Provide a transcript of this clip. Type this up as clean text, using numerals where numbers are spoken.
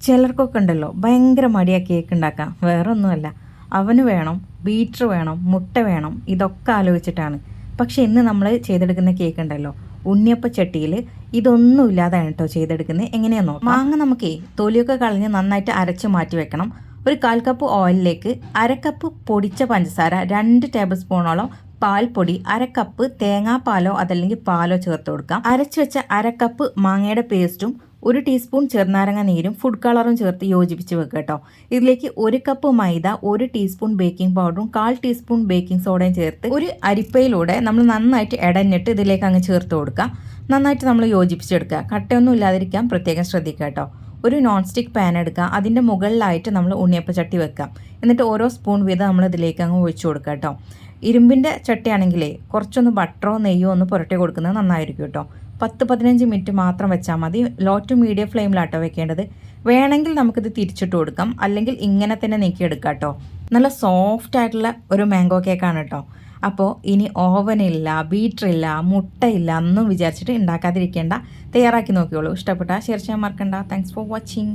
ചിലർക്കൊക്കെ ഉണ്ടല്ലോ ഭയങ്കര മടിയാ കേക്ക് ഉണ്ടാക്കാം. വേറെ ഒന്നുമല്ല, അവന് വേണം, ബീറ്റർ വേണം, മുട്ട വേണം, ഇതൊക്കെ ആലോചിച്ചിട്ടാണ്. പക്ഷെ ഇന്ന് നമ്മൾ ചെയ്തെടുക്കുന്ന കേക്ക് ഉണ്ടല്ലോ, ഉണ്ണിയപ്പ ചട്ടിയിൽ ഇതൊന്നും ഇല്ലാതാണ് കേട്ടോ ചെയ്തെടുക്കുന്നത്. എങ്ങനെയാണെന്നോ, മാങ്ങ നമുക്കേ തൊലിയൊക്കെ കളഞ്ഞ് നന്നായിട്ട് അരച്ച് മാറ്റി വെക്കണം. ഒരു 1/4 കപ്പ് ഓയിലിലേക്ക് 1/2 കപ്പ് പൊടിച്ച പഞ്ചസാര, 2 ടേബിൾ സ്പൂണോളം പാൽപ്പൊടി, 1/2 കപ്പ് തേങ്ങാപ്പാലോ അതല്ലെങ്കിൽ പാലോ ചേർത്ത് കൊടുക്കാം. അരച്ച് വെച്ച 1/2 കപ്പ് മാങ്ങയുടെ പേസ്റ്റും 1 ടീസ്പൂൺ ചെറുനാരങ്ങ നീരും ഫുഡ് കളറും ചേർത്ത് യോജിപ്പിച്ച് വെക്കുക കേട്ടോ. ഇതിലേക്ക് 1 കപ്പ് മൈദ, 1 ടീസ്പൂൺ ബേക്കിംഗ് പൗഡറും 1/4 ടീസ്പൂൺ ബേക്കിംഗ് സോഡയും ചേർത്ത് ഒരു അരിപ്പയിലൂടെ നമ്മൾ നന്നായിട്ട് ഇടഞ്ഞിട്ട് ഇതിലേക്ക് അങ്ങ് ചേർത്ത് കൊടുക്കുക. നന്നായിട്ട് നമ്മൾ യോജിപ്പിച്ചെടുക്കുക. കട്ടയൊന്നും ഇല്ലാതിരിക്കാൻ പ്രത്യേകം ശ്രദ്ധിക്കുക കേട്ടോ. ഒരു നോൺ സ്റ്റിക്ക് പാൻ എടുക്കുക, അതിൻ്റെ മുകളിലായിട്ട് നമ്മൾ ഉണ്ണിയപ്പ ചട്ടി വെക്കാം. എന്നിട്ട് ഓരോ സ്പൂൺ വീതം നമ്മൾ ഇതിലേക്ക് അങ്ങ് ഒഴിച്ചു കൊടുക്കുക കേട്ടോ. ഇരുമ്പിൻ്റെ ചട്ടിയാണെങ്കിലേ കുറച്ചൊന്ന് ബട്ടറോ നെയ്യോ ഒന്ന് പുരട്ടി കൊടുക്കുന്നത് നന്നായിരിക്കും കേട്ടോ. 10-15 മിനിറ്റ് മാത്രം വെച്ചാൽ മതി. ലോ ടു മീഡിയം ഫ്ലെയിമിലാട്ടോ വെക്കേണ്ടത്. വേണമെങ്കിൽ നമുക്കിത് തിരിച്ചിട്ട് കൊടുക്കാം, അല്ലെങ്കിൽ ഇങ്ങനെ തന്നെ നീക്കിയെടുക്കാം കേട്ടോ. നല്ല സോഫ്റ്റ് ആയിട്ടുള്ള ഒരു മാംഗോ കേക്കാണ് കേട്ടോ. അപ്പോൾ ഇനി ഓവനില്ല, ബീറ്ററില്ല, മുട്ടയില്ല ഒന്നും വിചാരിച്ചിട്ട് ഉണ്ടാക്കാതിരിക്കേണ്ട. തയ്യാറാക്കി നോക്കിയോളൂ. ഇഷ്ടപ്പെട്ടാൽ ഷെയർ ചെയ്യാൻ മറക്കണ്ട. Thanks for watching.